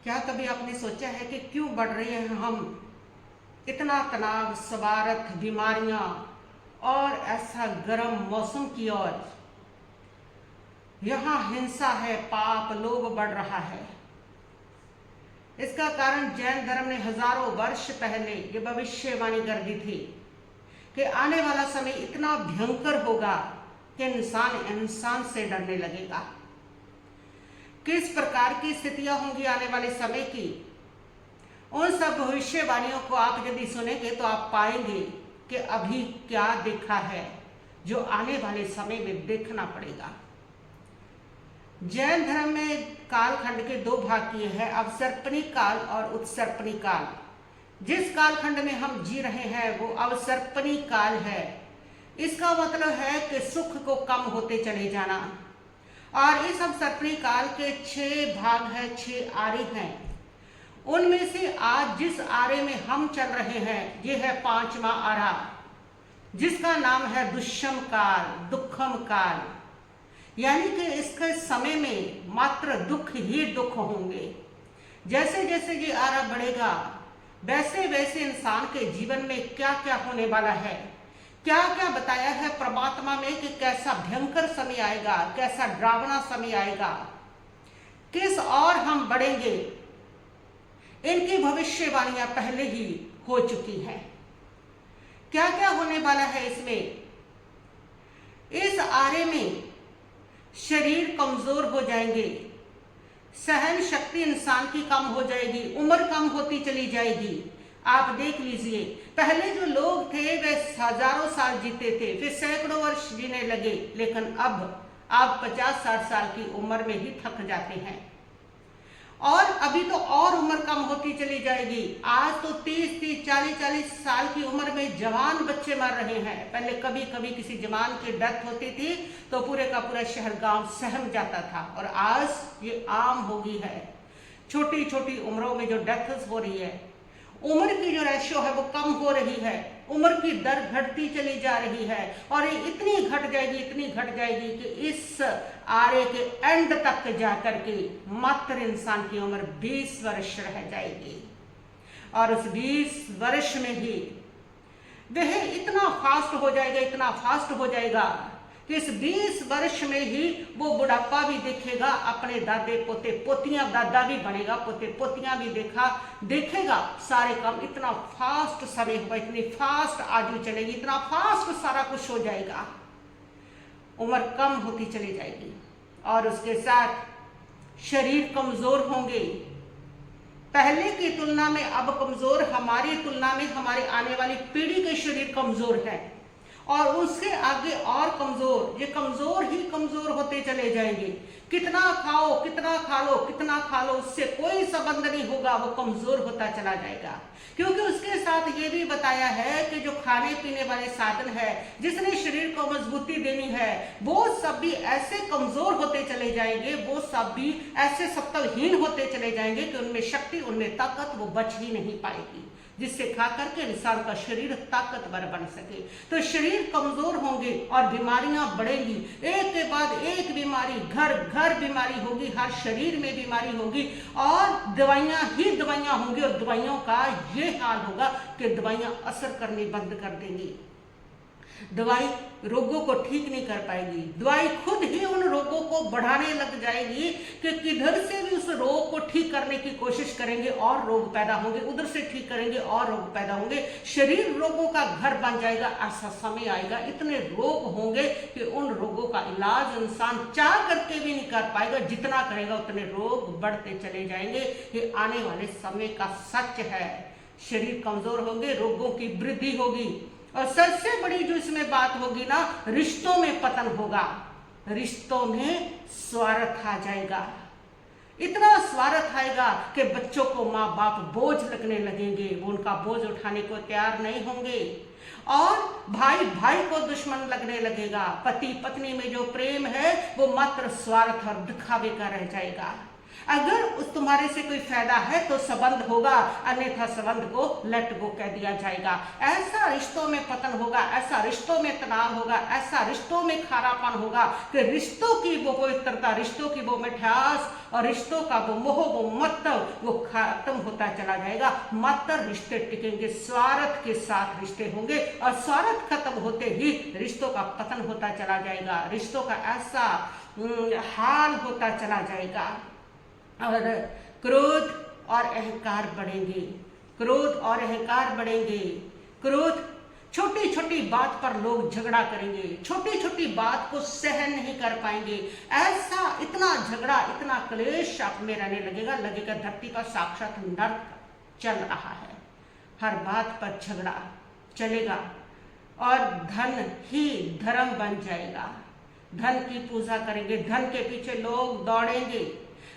क्या कभी आपने सोचा है कि क्यों बढ़ रहे हैं हम? इतना तनाव, शरारत, बीमारियां और ऐसा गर्म मौसम की ओर। यहाँ हिंसा है, पाप, लोभ बढ़ रहा है। इसका कारण जैन धर्म ने हजारों वर्ष पहले ये भविष्यवाणी कर दी थी कि आने वाला समय इतना भयंकर होगा कि इंसान इंसान से डरने लगेगा। किस प्रकार की स्थितियां होंगी आने वाले समय की, उन सब भविष्यवाणियों को आप यदि सुनेंगे तो आप पाएंगे कि अभी क्या देखा है जो आने वाले समय में देखना पड़ेगा। जैन धर्म में कालखंड के दो भाग किए हैं, अवसर्पणी काल और उत्सर्पणी काल। जिस कालखंड में हम जी रहे हैं वो अवसर्पणी काल है। इसका मतलब है कि सुख को कम होते चले जाना। और इस अवसर्पणी काल के 6 भाग है, 6 आरे हैं। उनमें से आज जिस आरे में हम चल रहे हैं ये है 5वां आरा, जिसका नाम है दुष्यम काल, दुखम काल। यानी कि इसके समय में मात्र दुख ही दुख होंगे। जैसे जैसे ये आरा बढ़ेगा वैसे वैसे इंसान के जीवन में क्या क्या होने वाला है, क्या क्या बताया है परमात्मा में कि कैसा भयंकर समय आएगा, कैसा डरावना समय आएगा, किस और हम बढ़ेंगे, इनकी भविष्यवाणियां पहले ही हो चुकी हैं। क्या क्या होने वाला है इसमें? इस आरे में शरीर कमजोर हो जाएंगे, सहन शक्ति इंसान की कम हो जाएगी, उम्र कम होती चली जाएगी। आप देख लीजिए, पहले जो लोग थे वे हजारों साल जीते थे, फिर सैकड़ों वर्ष जीने लगे, लेकिन अब आप 50-60 साल की उम्र में ही थक जाते हैं। और अभी तो और उम्र कम होती चली जाएगी। आज तो 30-30, 40-40 साल की उम्र में जवान बच्चे मर रहे हैं। पहले कभी कभी किसी जवान की डेथ होती थी तो पूरे का पूरा शहर गांव सहम जाता था, और आज ये आम हो गई है। छोटी छोटी उम्रों में जो डेथ्स हो रही है, उम्र की जो रेशियो है वो कम हो रही है, उम्र की दर घटती चली जा रही है। और ये इतनी घट जाएगी, इतनी घट जाएगी कि इस आरे के एंड तक जाकर के मात्र इंसान की उम्र 20 वर्ष रह जाएगी। और उस 20 वर्ष में ही वह इतना फास्ट हो जाएगा, इतना फास्ट हो जाएगा कि इस 20 वर्ष में ही वो बुढ़ापा भी देखेगा, अपने दादे पोते पोतियां, दादा भी बनेगा, पोते पोतियां भी देखेगा। सारे काम इतना फास्ट समय होगा, इतनी फास्ट आयु चलेगी, इतना फास्ट सारा कुछ हो जाएगा, उम्र कम होती चली जाएगी। और उसके साथ शरीर कमजोर होंगे। पहले की तुलना में अब कमजोर, हमारी तुलना में हमारे आने वाली पीढ़ी के शरीर कमजोर है, और उसके आगे और कमजोर, ये कमजोर ही कमजोर होते चले जाएंगे। कितना खाओ, कितना खा लो, कितना खा लो, उससे कोई संबंध नहीं होगा, वो कमजोर होता चला जाएगा। क्योंकि उसके साथ ये भी बताया है कि जो खाने पीने वाले साधन है, जिसने शरीर को मजबूती देनी है, वो सब भी ऐसे कमजोर होते चले जाएंगे, वो सब भी ऐसे सत्वहीन होते चले जाएंगे कि उनमें शक्ति, उनमें ताकत वो बच ही नहीं पाएगी, जिससे खा करके इंसान का शरीर ताकतवर बन सके। तो शरीर कमजोर होंगे और बीमारियां बढ़ेंगी, एक के बाद एक बीमारी, घर घर बीमारी होगी, हर शरीर में बीमारी होगी, और दवाइयां ही दवाइयां होंगी। और दवाइयों का ये हाल होगा कि दवाइयां असर करने बंद कर देंगी। दवाई रोगों को ठीक नहीं कर पाएगी, दवाई खुद ही उन रोगों को बढ़ाने लग जाएगी कि किधर से भी उस रोग को ठीक करने की कोशिश करेंगे और रोग पैदा होंगे, उधर से ठीक करेंगे और रोग पैदा होंगे। शरीर रोगों का घर बन जाएगा। ऐसा समय आएगा, इतने रोग होंगे कि उन रोगों का इलाज इंसान चाह करके भी नहीं कर पाएगा, जितना करेगा उतने रोग बढ़ते चले जाएंगे। ये आने वाले समय का सच है। शरीर कमजोर होंगे, रोगों की वृद्धि होगी, और सबसे बड़ी जो इसमें बात होगी ना, रिश्तों में पतन होगा, रिश्तों में स्वार्थ आ जाएगा। इतना स्वार्थ आएगा कि बच्चों को माँ बाप बोझ लगने लगेंगे, वो उनका बोझ उठाने को तैयार नहीं होंगे, और भाई भाई को दुश्मन लगने लगेगा। पति पत्नी में जो प्रेम है वो मात्र स्वार्थ और दिखावे का रह जाएगा। अगर उस तुम्हारे से कोई फायदा है तो संबंध होगा, अन्यथा संबंध को लेट गो कह दिया जाएगा। ऐसा रिश्तों में पतन होगा, ऐसा रिश्तों में तनाव होगा, ऐसा रिश्तों में खारापन होगा कि रिश्तों की वो पवित्रता, रिश्तों की वो मिठास और रिश्तों का वो मोह, वो महत्व वो खत्म होता चला जाएगा। मात्र रिश्ते टिकेंगे, स्वार्थ के साथ रिश्ते होंगे और स्वार्थ खत्म होते ही रिश्तों का पतन होता चला जाएगा, रिश्तों का ऐसा हाल होता चला जाएगा और क्रोध और अहंकार बढ़ेंगे, क्रोध और अहंकार बढ़ेंगे। क्रोध, छोटी छोटी बात पर लोग झगड़ा करेंगे, छोटी छोटी बात को सहन नहीं कर पाएंगे। ऐसा इतना झगड़ा, इतना क्लेश आप में रहने लगेगा धरती पर साक्षात नर्क चल रहा है। हर बात पर झगड़ा चलेगा और धन ही धर्म बन जाएगा। धन की पूजा करेंगे, धन के पीछे लोग दौड़ेंगे,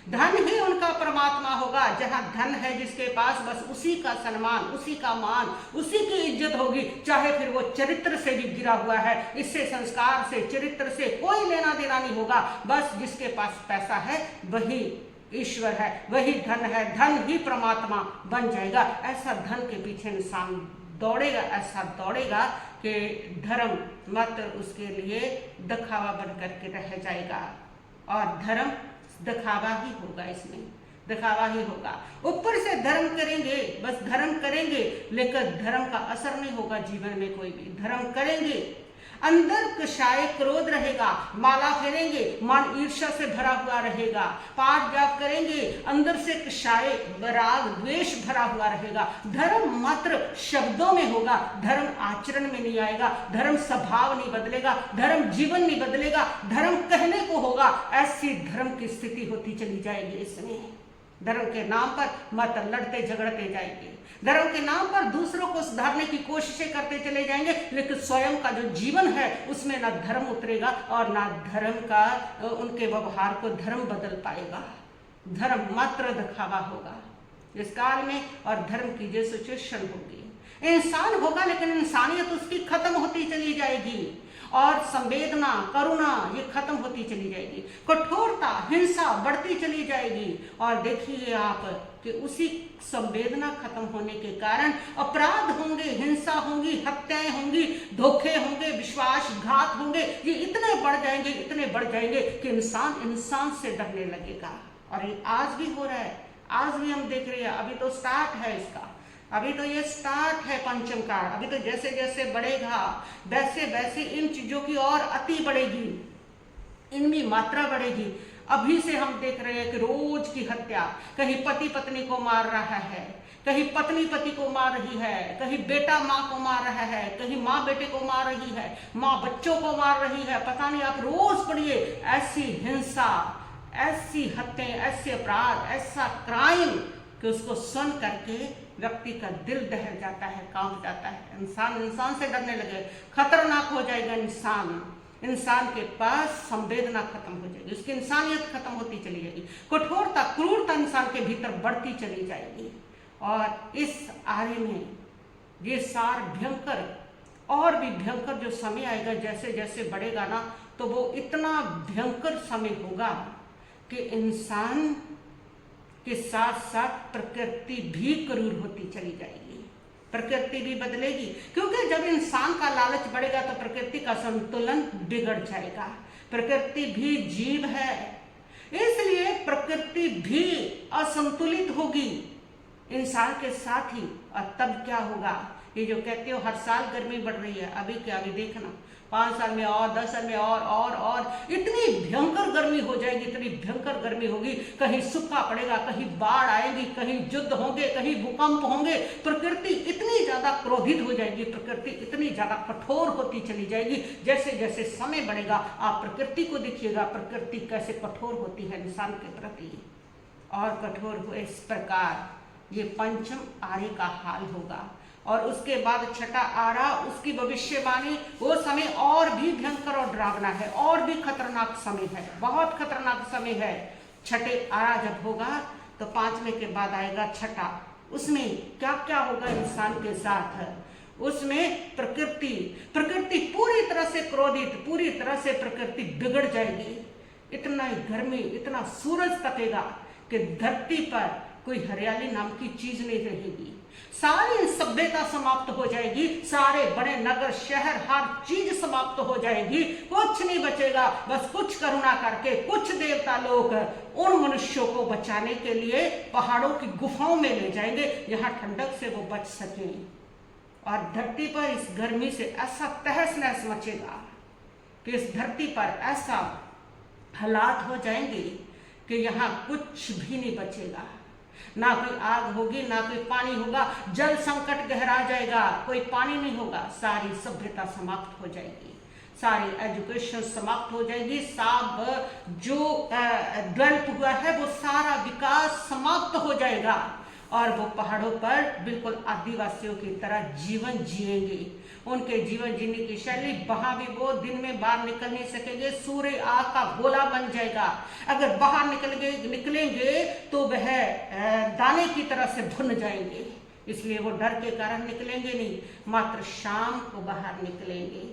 धन ही उनका परमात्मा होगा। जहां धन है जिसके पास, बस उसी का सम्मान, उसी का मान, उसी की इज्जत होगी, चाहे फिर वो चरित्र से भी गिरा हुआ है। इससे, संस्कार से, चरित्र से कोई लेना देना नहीं होगा। बस जिसके पास पैसा है वही ईश्वर है, वही धन है, धन ही परमात्मा बन जाएगा। ऐसा धन के पीछे इंसान दौड़ेगा, ऐसा दौड़ेगा कि धर्म मात्र उसके लिए दिखावा बन करके रह जाएगा और धर्म दिखावा ही होगा, इसमें दिखावा ही होगा। ऊपर से धर्म करेंगे, बस धर्म करेंगे, लेकिन धर्म का असर नहीं होगा जीवन में। कोई भी धर्म करेंगे, अंदर कषाय क्रोध रहेगा, माला फेरेंगे, मन ईर्ष्या से भरा हुआ रहेगा। पाठ जाप करेंगे, अंदर से कषाय राग द्वेष भरा हुआ रहेगा। धर्म मात्र शब्दों में होगा, धर्म आचरण में नहीं आएगा, धर्म स्वभाव नहीं बदलेगा, धर्म जीवन नहीं बदलेगा, धर्म कहने को होगा। ऐसी धर्म की स्थिति होती चली जाएगी। इसमें धर्म के नाम पर मत लड़ते झगड़ते जाएंगे, धर्म के नाम पर दूसरों को सुधारने की कोशिशें करते चले जाएंगे, लेकिन स्वयं का जो जीवन है उसमें ना धर्म उतरेगा और ना धर्म का उनके व्यवहार को धर्म बदल पाएगा। धर्म मात्र दिखावा होगा इस काल में और धर्म की जो सिचुएशन होगी, इंसान होगा लेकिन इंसानियत उसकी खत्म होती चली जाएगी और संवेदना, करुणा ये खत्म होती चली जाएगी, कठोरता, हिंसा बढ़ती चली जाएगी। और देखिए आप कि उसी संवेदना खत्म होने के कारण अपराध होंगे, हिंसा होंगी, हत्याएं होंगी, धोखे होंगे, विश्वासघात होंगे, ये इतने बढ़ जाएंगे, इतने बढ़ जाएंगे कि इंसान इंसान से डरने लगेगा। और ये आज भी हो रहा है, आज भी हम देख रहे हैं। अभी तो स्टार्ट है इसका, अभी तो ये स्टार्ट है पंचम काल। अभी तो जैसे जैसे बढ़ेगा वैसे वैसे इन चीजों की और अति बढ़ेगी, इनकी मात्रा बढ़ेगी। अभी से हम देख रहे हैं कि रोज की हत्या, कहीं पति पत्नी को मार रहा है, कहीं पत्नी पति को मार रही है, कहीं बेटा माँ को मार रहा है, कहीं माँ बेटे को मार रही है, माँ बच्चों को मार रही है। पता नहीं, आप रोज पढ़िए ऐसी हिंसा, ऐसी हत्याएं, ऐसे अपराध, ऐसा क्राइम कि उसको सुन करके व्यक्ति का दिल दहल जाता है, कांप जाता है। इंसान इंसान से डरने लगे, खतरनाक हो जाएगा इंसान। इंसान के पास संवेदना खत्म हो जाएगी, उसकी इंसानियत खत्म होती चली जाएगी, कठोरता, क्रूरता इंसान के भीतर बढ़ती चली जाएगी। और इस आरे में ये सार भयंकर और भी भयंकर जो समय आएगा, जैसे जैसे बढ़ेगा ना, तो वो इतना भयंकर समय होगा कि इंसान के साथ साथ प्रकृति भी क्रूर होती चली जाएगी, प्रकृति भी बदलेगी। क्योंकि जब इंसान का लालच बढ़ेगा तो प्रकृति का संतुलन बिगड़ जाएगा। प्रकृति भी जीव है, इसलिए प्रकृति भी असंतुलित होगी इंसान के साथ ही। और तब क्या होगा, ये जो कहते हो हर साल गर्मी बढ़ रही है, अभी क्या, अभी देखना 5 साल में और 10 साल में और इतनी भयंकर गर्मी हो जाएगी, इतनी भयंकर गर्मी होगी। कहीं सूखा पड़ेगा, कहीं बाढ़ आएगी, कहीं युद्ध होंगे, कहीं भूकंप होंगे। प्रकृति इतनी ज्यादा क्रोधित हो जाएगी, प्रकृति इतनी ज्यादा कठोर होती चली जाएगी। जैसे जैसे समय बढ़ेगा आप प्रकृति को देखिएगा, प्रकृति कैसे कठोर होती है इंसान के प्रति, और कठोर हो इस प्रकार ये पंचम आरे का हाल होगा। और उसके बाद छठा आरा, उसकी भविष्यवाणी, वो समय और भी भयंकर और डरावना है, और भी खतरनाक समय है, बहुत खतरनाक समय है। छठे आरा जब होगा तो 5वें के बाद आएगा छठा। उसमें क्या क्या होगा इंसान के साथ, उसमें प्रकृति पूरी तरह से क्रोधित, पूरी तरह से प्रकृति बिगड़ जाएगी। इतना गर्मी, इतना सूरज तपेगा कि धरती पर कोई हरियाली नाम की चीज नहीं रहेगी। सारी सभ्यता समाप्त हो जाएगी, सारे बड़े नगर शहर हर चीज समाप्त हो जाएगी, कुछ नहीं बचेगा। बस कुछ करुणा करके कुछ देवता लोग उन मनुष्यों को बचाने के लिए पहाड़ों की गुफाओं में ले जाएंगे, जहां ठंडक से वो बच सकें। और धरती पर इस गर्मी से ऐसा तहस नहस मचेगा कि इस धरती पर ऐसा हालात हो जाएंगे कि यहाँ कुछ भी नहीं बचेगा। ना कोई आग होगी, ना कोई पानी होगा, जल संकट गहरा जाएगा, कोई पानी नहीं होगा, सारी सभ्यता समाप्त हो जाएगी, सारी एजुकेशन समाप्त हो जाएगी, सब जो डेवलप हुआ है वो सारा विकास समाप्त हो जाएगा। और वो पहाड़ों पर बिल्कुल आदिवासियों की तरह जीवन जिएंगे। उनके जीवन जीने की शैली, वहां भी वो दिन में बाहर निकल नहीं सकेंगे, सूर्य आग का गोला बन जाएगा। अगर बाहर निकलेंगे तो वह दाने की तरह से भुन जाएंगे। इसलिए वो डर के कारण निकलेंगे नहीं, मात्र शाम को बाहर निकलेंगे।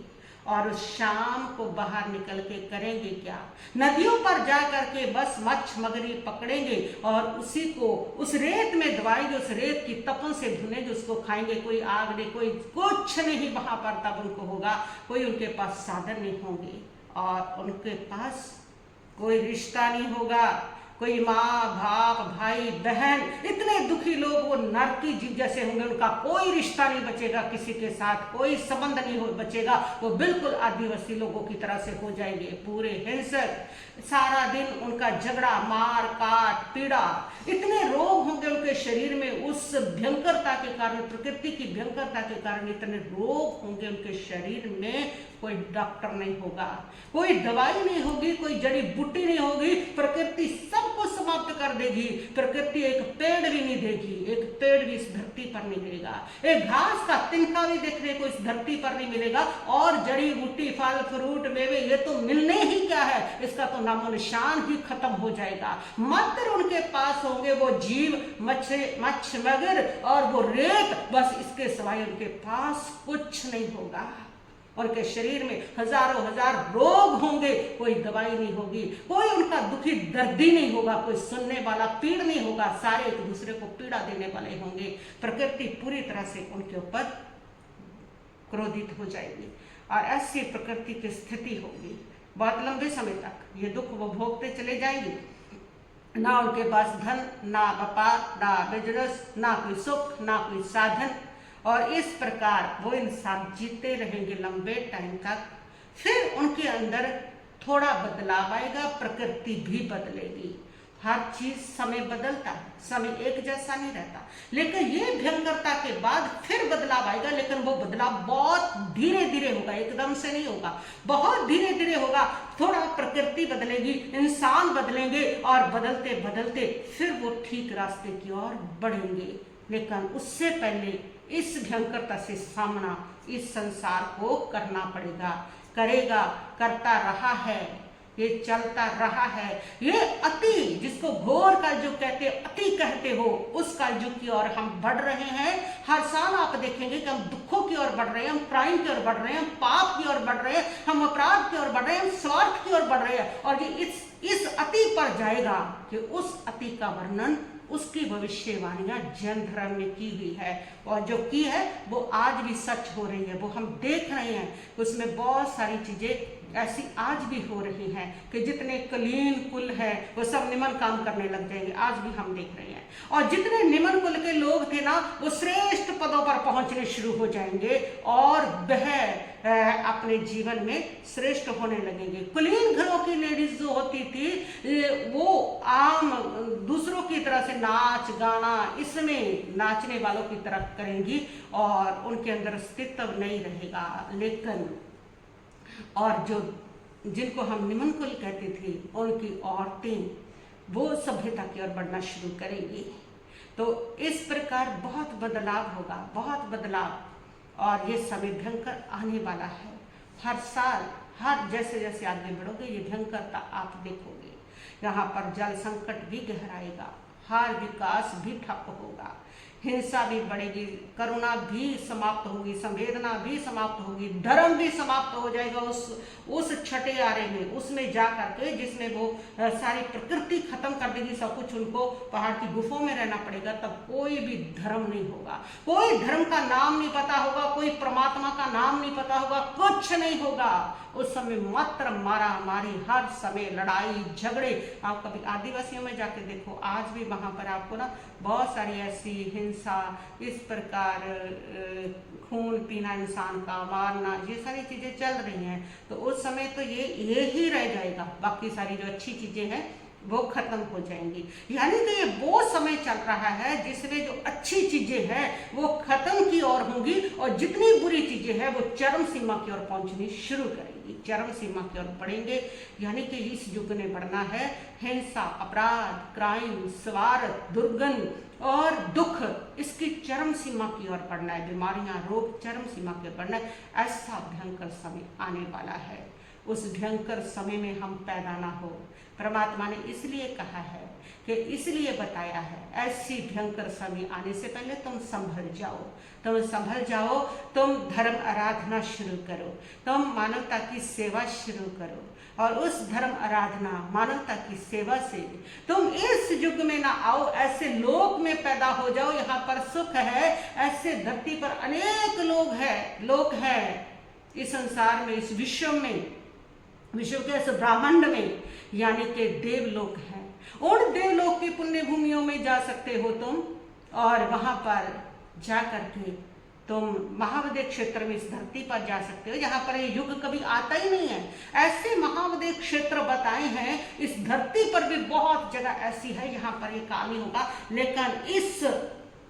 और उस शाम को बाहर निकल के करेंगे क्या? नदियों पर जा करके बस मछली पकड़ेंगे और उसी को उस रेत में दबाएंगे, उस रेत की तपन से भुनेंगे, उसको खाएंगे। कोई आग नहीं, कोई कुछ नहीं वहां पर तब उनको होगा। कोई उनके पास साधन नहीं होंगे और उनके पास कोई रिश्ता नहीं होगा, कोई माँ बाप भाई बहन, इतने दुखी लोग वो नरकी जीव जैसे होंगे। उनका कोई रिश्ता नहीं बचेगा, किसी के साथ कोई संबंध नहीं बचेगा। वो बिल्कुल आदिवासी लोगों की तरह से हो जाएंगे, पूरे हिंसक। सारा दिन उनका झगड़ा, मार काट, पीड़ा, इतने रोग होंगे उनके शरीर में। उस भयंकरता के कारण, प्रकृति की भयंकरता के कारण इतने रोग होंगे उनके शरीर में। कोई डॉक्टर नहीं होगा, कोई दवाई नहीं होगी, कोई जड़ी बूटी नहीं होगी। प्रकृति सबको समाप्त कर देगी। प्रकृति एक पेड़ भी नहीं देगी, एक पेड़ भी इस धरती पर नहीं मिलेगा, एक घास का तिनका भी देखने को इस धरती पर नहीं मिलेगा। और जड़ी बूटी, फल फ्रूट, मेवे, ये तो मिलने ही क्या है, इसका तो नामो निशान ही खत्म हो जाएगा। मात्र उनके पास होंगे वो जीव, मच्छ मगर और वो रेत, बस इसके सिवाय उनके पास कुछ नहीं होगा। उनके शरीर में हजारों हजार रोग होंगे, कोई दवाई नहीं होगी, कोई उनका दुखी दर्दी नहीं होगा, कोई सुनने वाला पीड़ नहीं होगा। सारे एक दूसरे को पीड़ा देने वाले होंगे। प्रकृति पूरी तरह से उनके ऊपर क्रोधित हो जाएगी और ऐसी प्रकृति की स्थिति होगी। बहुत लंबे समय तक ये दुख वो भोगते चले जाएंगे। ना उनके पास धन, ना व्यापार, ना बिजनेस, ना कोई सुख, ना कोई साधन। और इस प्रकार वो इंसान जीते रहेंगे लंबे टाइम तक। फिर उनके अंदर थोड़ा बदलाव आएगा, प्रकृति भी बदलेगी। हर चीज समय बदलता है, समय एक जैसा नहीं रहता। लेकिन ये भयंकरता के बाद फिर बदलाव आएगा, लेकिन वो बदलाव बहुत धीरे धीरे होगा, एकदम से नहीं होगा, बहुत धीरे धीरे होगा। थोड़ा प्रकृति बदलेगी, इंसान बदलेंगे और बदलते बदलते फिर वो ठीक रास्ते की ओर बढ़ेंगे। लेकिन उससे पहले इस भयंकरता से सामना इस संसार को करना पड़ेगा, करेगा, करता रहा है, ये चलता रहा है। ये अति, जिसको घोर कलयुग कहते, अति कहते हो, उस कलयुग की ओर हम बढ़ रहे हैं। हर साल आप देखेंगे कि हम दुखों की ओर बढ़ रहे हैं, हम क्राइम की ओर बढ़ रहे हैं, हम पाप की ओर बढ़ रहे हैं, हम अपराध की ओर बढ़ रहे हैं, हम स्वार्थ की ओर बढ़ रहे हैं। और ये इस अति पर जाएगा कि उस अति का वर्णन, उसकी भविष्यवाणियां जैन धर्म में की हुई है और जो की है वो आज भी सच हो रही है। वो हम देख रहे हैं, उसमें बहुत सारी चीजें ऐसी आज भी हो रही हैं कि जितने कुलीन कुल हैं वो सब निमन काम करने लग जाएंगे, आज भी हम देख रहे हैं। और जितने निमन कुल के लोग थे ना, वो श्रेष्ठ पदों पर पहुंचने शुरू हो जाएंगे और वह अपने जीवन में श्रेष्ठ होने लगेंगे। कुलीन घरों की लेडीज जो होती थी वो आम दूसरों की तरह से नाच गाना, इसमें नाचने वालों की तरह करेंगी और उनके अंदर अस्तित्व नहीं रहेगा। लेकिन और जो जिनको हम निमन कुल कहते थे, उनकी औरतें वो सभ्यता की ओर बढ़ना शुरू करेंगी। तो इस प्रकार बहुत बदलाव होगा, बहुत बदलाव। और ये समय भयंकर आने वाला है। हर साल, हर जैसे जैसे आगे बढ़ोगे ये भयंकरता आप देखोगे। यहाँ पर जल संकट भी गहराएगा, हर विकास भी ठप होगा। हिंसा भी बढ़ेगी, करुणा भी समाप्त होगी, संवेदना भी समाप्त होगी, धर्म भी समाप्त हो जाएगा उस छठे आरे में, उसमें जा करके जिसमें वो सारी प्रकृति खत्म कर देगी सब कुछ, उनको पहाड़ की गुफाओं में रहना पड़ेगा। तब कोई भी धर्म नहीं होगा, कोई धर्म का नाम नहीं पता होगा, कोई परमात्मा का नाम नहीं पता होगा, कुछ नहीं होगा। उस समय मात्र मारा मारी, हर समय लड़ाई झगड़े। आप कभी आदिवासियों में जाके देखो, आज भी वहां पर आपको ना बहुत सारी ऐसी हिंसा, इस प्रकार खून पीना, इंसान का मारना, ये सारी चीजें चल रही हैं। तो उस समय तो ये ही रह जाएगा, बाकी सारी जो अच्छी चीजें हैं वो खत्म हो जाएंगी। यानी कि ये वो समय चल रहा है जिसमें जो अच्छी चीजें हैं वो खत्म की ओर होंगी, और जितनी बुरी चीजें हैं वो चरम सीमा की ओर पहुंचनी शुरू करेंगी, चरम सीमा की ओर बढ़ेंगे। यानी कि इस युग में बढ़ना है हिंसा, अपराध, क्राइम, स्वार्थ, दुर्गंध और दुख, इसकी चरम सीमा की ओर बढ़ना है। बीमारियां, रोग चरम सीमा की ओर बढ़ना है। ऐसा भयंकर समय आने वाला है। उस भयंकर समय में हम पैदा ना हो, परमात्मा ने इसलिए कहा है कि इसलिए बताया है, ऐसी भयंकर समय आने से पहले तुम संभल जाओ, तुम धर्म आराधना शुरू करो, तुम मानवता की सेवा शुरू करो, और उस धर्म आराधना मानवता की सेवा से तुम इस युग में ना आओ, ऐसे लोक में पैदा हो जाओ, यहाँ पर सुख है। ऐसे धरती पर अनेक लोग हैं इस संसार में, इस विश्व के इस ब्रह्मांड में, यानी कि देवलोक है। उन देवलोक की पुण्य भूमियों में जा सकते हो तुम, और वहां पर जा करके तुम महावदय क्षेत्र में इस धरती पर जा सकते हो, जहां पर ये युग कभी आता ही नहीं है। ऐसे महावदय क्षेत्र बताए हैं, इस धरती पर भी बहुत जगह ऐसी है जहां पर ये काल नहीं होगा, लेकिन इस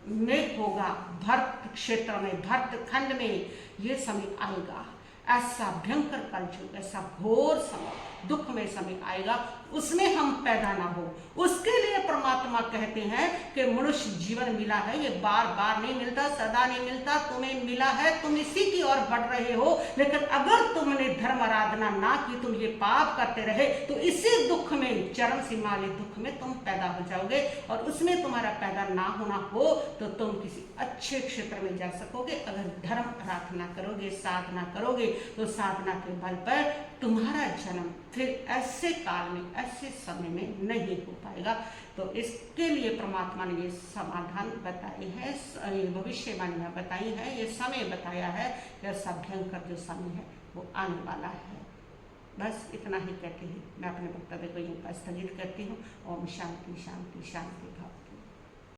में होगा, भरत क्षेत्र में, भरत खंड में ये समय आएगा। ऐसा भयंकर कलयुग, ऐसा घोर समय, दुखमय समय आएगा, उसमें हम पैदा ना हो। उसके लिए परमात्मा कहते हैं कि मनुष्य जीवन मिला है, ये बार बार नहीं मिलता, सदा नहीं मिलता, तुम्हें मिला है, तुम इसी की ओर बढ़ रहे हो। लेकिन अगर तुमने धर्म आराधना ना की, तुम ये पाप करते रहे, तो इसी दुख में, चरम सीमा वाले दुख में तुम पैदा हो जाओगे। और उसमें तुम्हारा पैदा ना होना हो तो तुम किसी अच्छे क्षेत्र में जा सकोगे। अगर धर्म आराधना करोगे, साधना करोगे, तो साधना के बल पर तुम्हारा जन्म फिर ऐसे काल में, ऐसे समय में नहीं हो पाएगा। तो इसके लिए परमात्मा ने ये समाधान बताए हैं, ये भविष्यवाणियां बताई हैं, ये समय बताया है कि ऐसा भयंकर जो समय है वो आने वाला है। बस इतना ही कहते ही मैं अपने वक्तव्य को यहीं पर स्थगित करती हूँ। ओम शांति शांति शांति भाव।